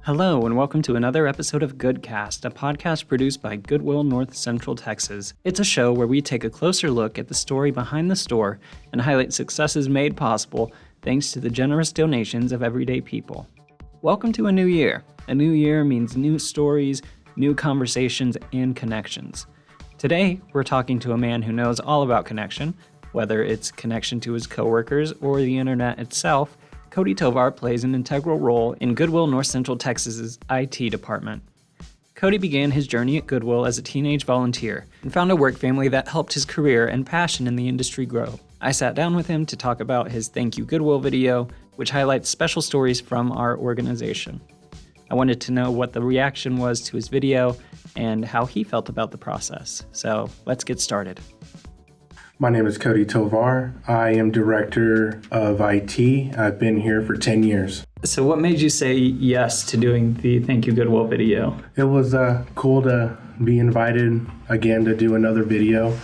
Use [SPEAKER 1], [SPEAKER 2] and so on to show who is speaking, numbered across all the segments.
[SPEAKER 1] Hello, and welcome to another episode of GoodCast, a podcast produced by Goodwill North Central Texas. It's a show where we take a closer look at the story behind the store and highlight successes made possible thanks to the generous donations of everyday people. Welcome to a new year. A new year means new stories, new conversations, and connections. Today, we're talking to a man who knows all about connection, whether it's connection to his coworkers or the internet itself. Cody Tovar plays an integral role in Goodwill North Central Texas's IT department. Cody began his journey at Goodwill as a teenage volunteer and found a work family that helped his career and passion in the industry grow. I sat down with him to talk about his Thank You Goodwill video, which highlights special stories from our organization. I wanted to know what the reaction was to his video and how he felt about the process. So let's get started.
[SPEAKER 2] My name is Cody Tovar. I am Director of IT. I've been here for 10 years.
[SPEAKER 1] So what made you say yes to doing the Thank You Goodwill video?
[SPEAKER 2] It was cool to be invited again to do another video.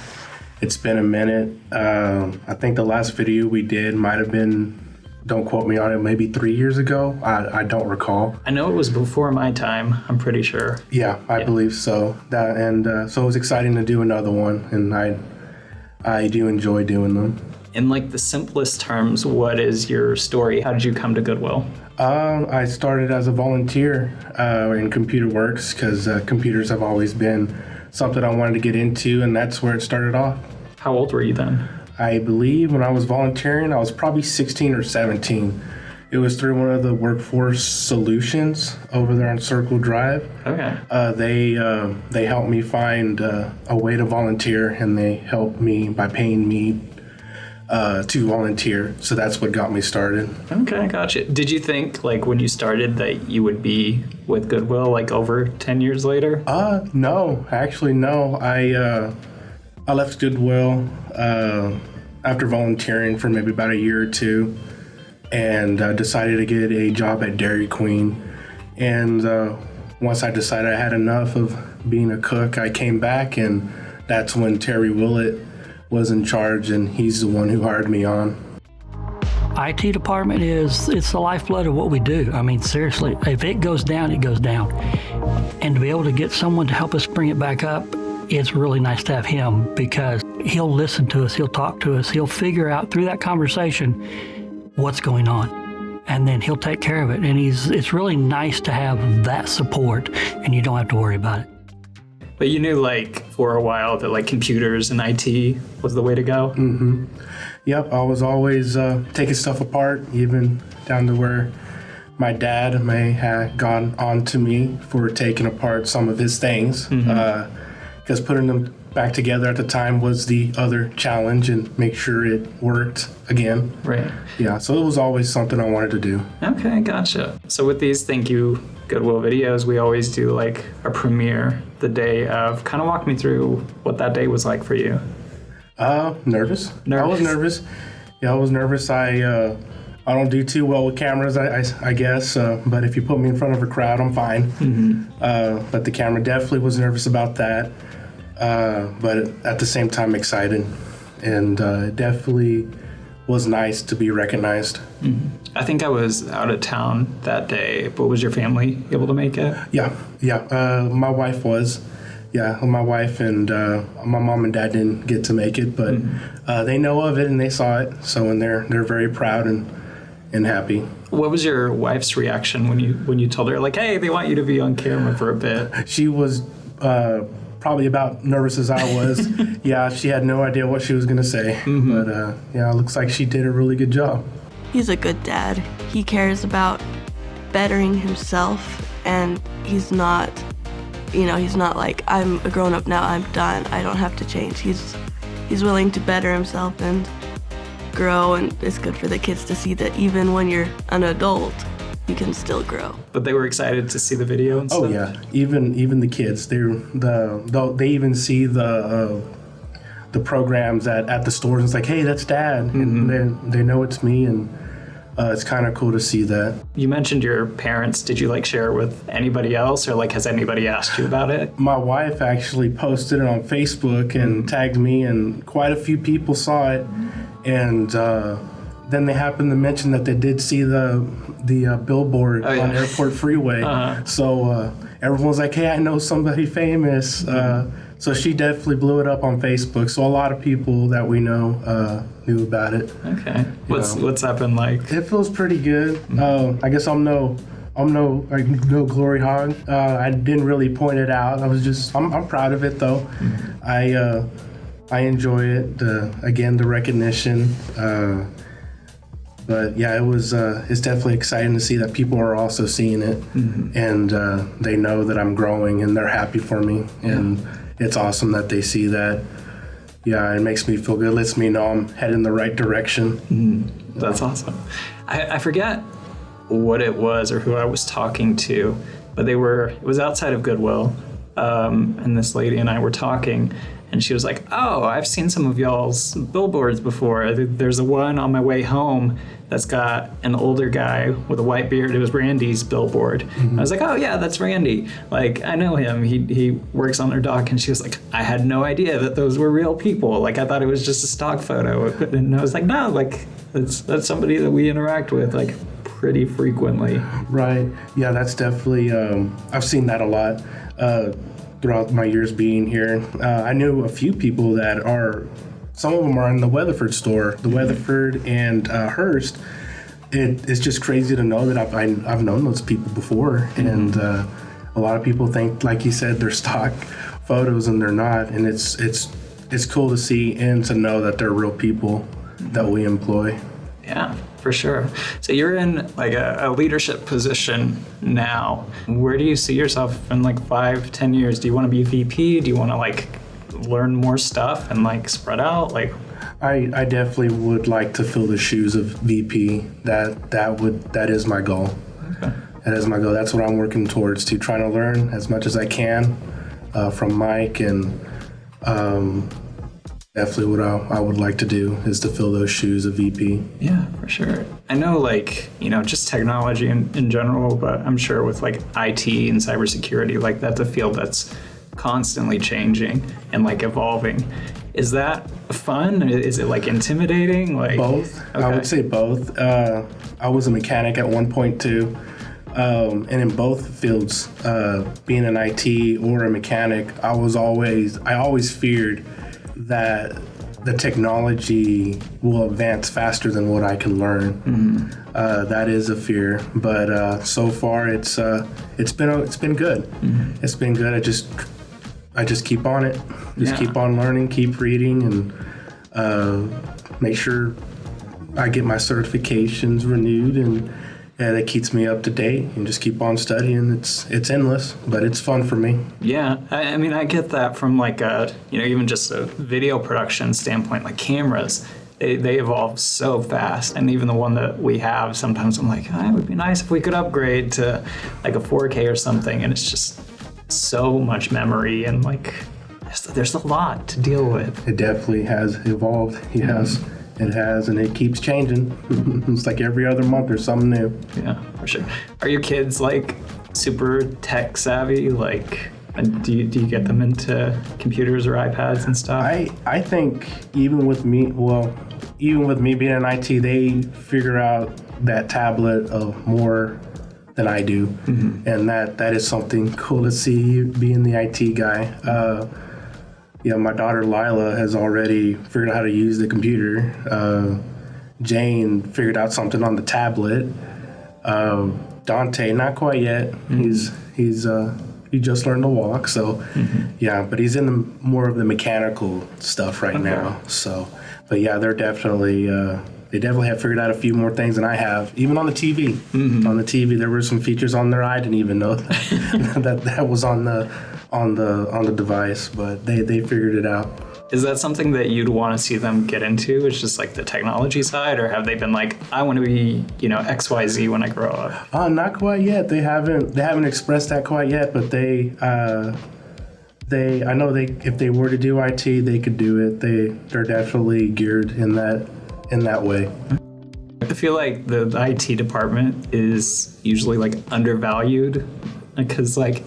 [SPEAKER 2] It's been a minute. I think the last video we did might have been, don't quote me on it, maybe 3 years ago. I don't recall.
[SPEAKER 1] I know it was before my time, I'm pretty sure.
[SPEAKER 2] Yeah, I believe so. So it was exciting to do another one, and I do enjoy doing them.
[SPEAKER 1] In like the simplest terms, what is your story? How did you come to Goodwill?
[SPEAKER 2] I started as a volunteer in Computer Works because computers have always been something I wanted to get into, and that's where it started off.
[SPEAKER 1] How old were you then?
[SPEAKER 2] I believe when I was volunteering, I was probably 16 or 17. It was through one of the workforce solutions over there on Circle Drive.
[SPEAKER 1] Okay.
[SPEAKER 2] They helped me find a way to volunteer, and they helped me by paying me to volunteer. So that's what got me started.
[SPEAKER 1] Okay, gotcha. Did you think, like, when you started that you would be with Goodwill, like, over 10 years later?
[SPEAKER 2] No. Actually, no. I left Goodwill after volunteering for maybe about a year or two, and decided to get a job at Dairy Queen. And once I decided I had enough of being a cook, I came back, and that's when Terry Willett was in charge, and he's the one who hired me on.
[SPEAKER 3] IT department it's the lifeblood of what we do. I mean, seriously, if it goes down, it goes down. And to be able to get someone to help us bring it back up, it's really nice to have him, because he'll listen to us, he'll talk to us, he'll figure out through that conversation what's going on, and then he'll take care of it. And it's really nice to have that support, and you don't have to worry about it.
[SPEAKER 1] But you knew, like, for a while that, like, computers and IT was the way to go?
[SPEAKER 2] Mm-hmm. Yep, I was always taking stuff apart, even down to where my dad may have gone on to me for taking apart some of his things, because putting them back together at the time was the other challenge, and make sure it worked again.
[SPEAKER 1] Right.
[SPEAKER 2] Yeah, so it was always something I wanted to do.
[SPEAKER 1] Okay, gotcha. So with these Thank You Goodwill videos, we always do like a premiere the day of. Kind of walk me through what that day was like for you.
[SPEAKER 2] Nervous. I was nervous. Yeah, I was nervous. I don't do too well with cameras, I guess, but if you put me in front of a crowd, I'm fine. Mm-hmm. But the camera definitely was nervous about that. But at the same time excited, and it definitely was nice to be recognized.
[SPEAKER 1] Mm-hmm. I think I was out of town that day, but was your family able to make it?
[SPEAKER 2] Yeah. My wife was. Yeah, my wife and my mom and dad didn't get to make it, but they know of it and they saw it, so and they're very proud and happy.
[SPEAKER 1] What was your wife's reaction when you told her, like, hey, they want you to be on camera for a bit?
[SPEAKER 2] She was probably about nervous as I was. Yeah, she had no idea what she was going to say. Mm-hmm. But yeah, it looks like she did a really good job.
[SPEAKER 4] He's a good dad. He cares about bettering himself, and he's not like, I'm a grown-up now, I'm done, I don't have to change. He's willing to better himself and grow, and it's good for the kids to see that even when you're an adult, you can still grow. But
[SPEAKER 1] they were excited to see the video and stuff?
[SPEAKER 2] Oh yeah, even the kids. They even see the programs at the stores. It's like, hey, that's Dad, and they know it's me, and it's kind of cool to see that.
[SPEAKER 1] You mentioned your parents. Did you like share it with anybody else, or like has anybody asked you about it?
[SPEAKER 2] My wife actually posted it on Facebook and tagged me, and quite a few people saw it, and then they happened to mention that they did see the billboard on Airport Freeway. So everyone was like, hey, I know somebody famous. So she definitely blew it up on Facebook. So a lot of people that we know knew about it.
[SPEAKER 1] Okay. What's that been like?
[SPEAKER 2] It feels pretty good. I guess I'm no glory hog. I didn't really point it out. I'm proud of it though. I enjoy it. Again, the recognition. But yeah, it's definitely exciting to see that people are also seeing it, and they know that I'm growing and they're happy for me, and it's awesome that they see that. Yeah, it makes me feel good. Lets me know I'm heading in the right direction.
[SPEAKER 1] That's awesome. I forget what it was or who I was talking to, but it was outside of Goodwill, and this lady and I were talking. And she was like, oh, I've seen some of y'all's billboards before. There's a one on my way home that's got an older guy with a white beard. It was Randy's billboard. I was like, oh, yeah, that's Randy. Like, I know him. He works on their dock. And she was like, I had no idea that those were real people. Like, I thought it was just a stock photo. And I was like, no, like, that's somebody that we interact with, like, pretty frequently.
[SPEAKER 2] Right. Yeah, that's definitely, I've seen that a lot. Throughout my years being here, I knew a few people that some of them are in the Weatherford store, the Weatherford and Hearst. It's just crazy to know that I've known those people before, and a lot of people think, like you said, they're stock photos, and they're not. And it's cool to see and to know that they're real people that we employ.
[SPEAKER 1] Yeah, for sure. So you're in like a leadership position now. Where do you see yourself in like 5-10 years? Do you want to be VP? Do you want to like learn more stuff and like spread out? Like,
[SPEAKER 2] I definitely would like to fill the shoes of VP. That is my goal. Okay. That is my goal. That's what I'm working towards, to trying to learn as much as I can from Mike, and definitely what I would like to do is to fill those shoes of VP.
[SPEAKER 1] Yeah, for sure. I know, like, just technology in general, but I'm sure with like IT and cybersecurity, like that's a field that's constantly changing and like evolving. Is that fun? Is it like intimidating? Like
[SPEAKER 2] both. Okay. I would say both. I was a mechanic at one point too. And in both fields, being an IT or a mechanic, I always feared that the technology will advance faster than what I can learn. That is a fear, but so far it's been good. It's been good. I just keep on it. Keep on learning, keep reading, and make sure I get my certifications renewed, and that keeps me up to date, and just keep on studying. It's endless, but it's fun for me.
[SPEAKER 1] Yeah, I mean, I get that from like even just a video production standpoint, like cameras, they evolve so fast. And even the one that we have, sometimes I'm like, it would be nice if we could upgrade to like a 4K or something. And it's just so much memory, and like there's a lot to deal with.
[SPEAKER 2] It definitely has evolved. Yes. It has, and it keeps changing. It's like every other month there's something new.
[SPEAKER 1] Yeah, for sure. Are your kids like super tech savvy? Like, do you get them into computers or iPads and stuff?
[SPEAKER 2] I think even with me being in IT, they figure out that tablet more than I do, and that is something cool to see, being the IT guy. My daughter Lila has already figured out how to use the computer. Jane figured out something on the tablet. Dante, not quite yet. He just learned to walk. So, but he's in more of the mechanical stuff right now. So, but yeah, they definitely have figured out a few more things than I have. Even on the TV. On the TV, there were some features on there I didn't even know that was on the device, but they figured it out.
[SPEAKER 1] Is that something that you'd want to see them get into? It's just like the technology side, or have they been like, I want to be, XYZ when I grow up?
[SPEAKER 2] Not quite yet. They haven't expressed that quite yet, but I know if they were to do IT, they could do it. They're definitely geared in that way.
[SPEAKER 1] I feel like the IT department is usually like undervalued, because like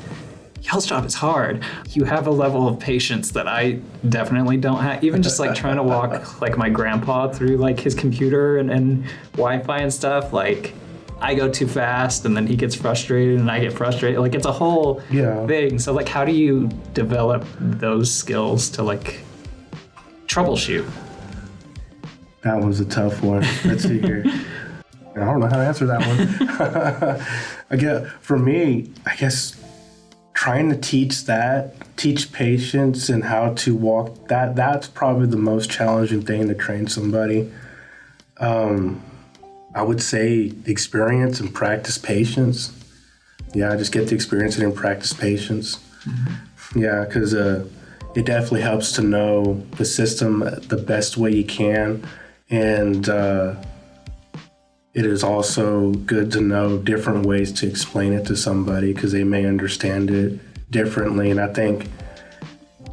[SPEAKER 1] y'all's job is hard. You have a level of patience that I definitely don't have. Even just like trying to walk like my grandpa through like his computer and Wi-Fi and stuff, like I go too fast and then he gets frustrated and I get frustrated. Like it's a whole thing. So like how do you develop those skills to like troubleshoot?
[SPEAKER 2] That was a tough one. Let's see here. I don't know how to answer that one. For me, I guess trying to teach patience and how to walk, that's probably the most challenging thing to train somebody. I would say experience and practice patience. Yeah, just get to experience it and practice patience. Mm-hmm. Yeah, because it definitely helps to know the system the best way you can. And it is also good to know different ways to explain it to somebody because they may understand it differently. And I think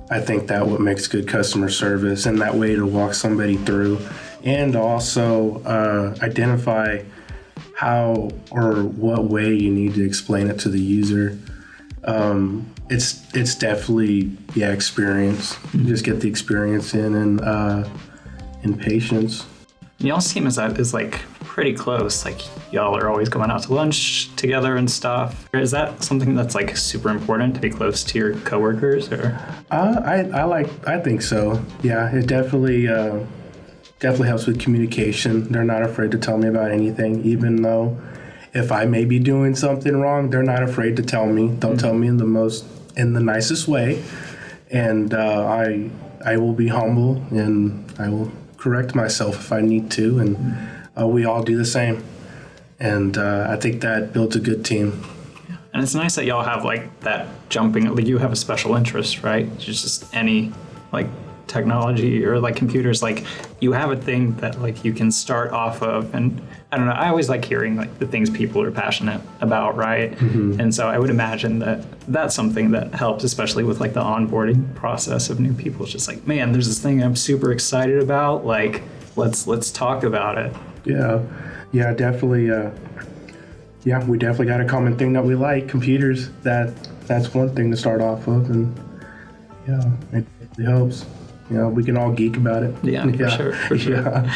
[SPEAKER 2] that what makes good customer service, and that way to walk somebody through and also identify how or what way you need to explain it to the user. It's definitely experience. You just get the experience in patience.
[SPEAKER 1] Y'all's team is like pretty close. Like y'all are always going out to lunch together and stuff. Is that something that's like super important to be close to your coworkers? Or
[SPEAKER 2] I think so. Yeah, it definitely helps with communication. They're not afraid to tell me about anything, even though if I may be doing something wrong, they're not afraid to tell me. They'll tell me in the nicest way, and I will be humble and I will correct myself if I need to, and we all do the same. And I think that builds a good team.
[SPEAKER 1] And it's nice that y'all have like that jumping, like you have a special interest, right? Just any like technology or like computers, like you have a thing that like you can start off of. And I don't know, I always like hearing like the things people are passionate about, right? Mm-hmm. And so I would imagine that that's something that helps, especially with like the onboarding process of new people. It's just like, man, there's this thing I'm super excited about, like let's talk about it.
[SPEAKER 2] Yeah, definitely. We definitely got a common thing that we like, computers. That's one thing to start off of, and it helps. We can all geek about it.
[SPEAKER 1] Yeah, for sure. Yeah.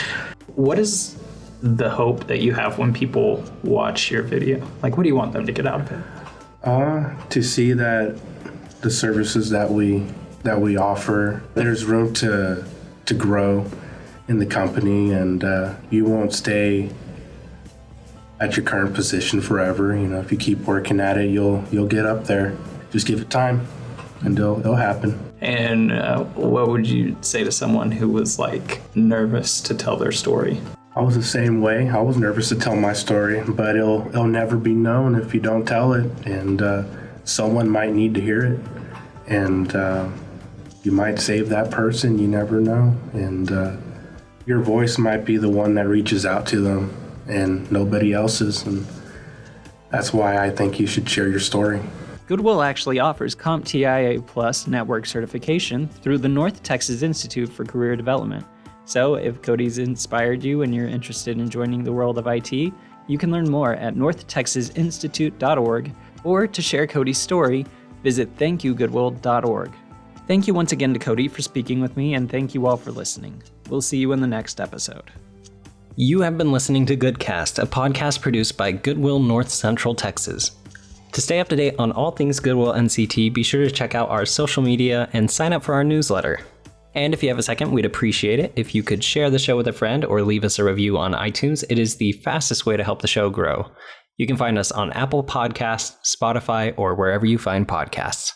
[SPEAKER 1] What is the hope that you have when people watch your video? Like, what do you want them to get out of it?
[SPEAKER 2] To see that the services that we offer, there's room to grow in the company, and you won't stay at your current position forever. If you keep working at it, you'll get up there. Just give it time, and it'll happen.
[SPEAKER 1] And what would you say to someone who was like nervous to tell their story?
[SPEAKER 2] I was the same way. I was nervous to tell my story, but it'll never be known if you don't tell it, and someone might need to hear it, and you might save that person. You never know, and your voice might be the one that reaches out to them and nobody else's, and that's why I think you should share your story.
[SPEAKER 1] Goodwill actually offers CompTIA Plus network certification through the North Texas Institute for Career Development. So if Cody's inspired you and you're interested in joining the world of IT, you can learn more at northtexasinstitute.org, or to share Cody's story, visit thankyougoodwill.org. Thank you once again to Cody for speaking with me, and thank you all for listening. We'll see you in the next episode. You have been listening to GoodCast, a podcast produced by Goodwill North Central Texas. To stay up to date on all things Goodwill NCT, be sure to check out our social media and sign up for our newsletter. And if you have a second, we'd appreciate it if you could share the show with a friend or leave us a review on iTunes. It is the fastest way to help the show grow. You can find us on Apple Podcasts, Spotify, or wherever you find podcasts.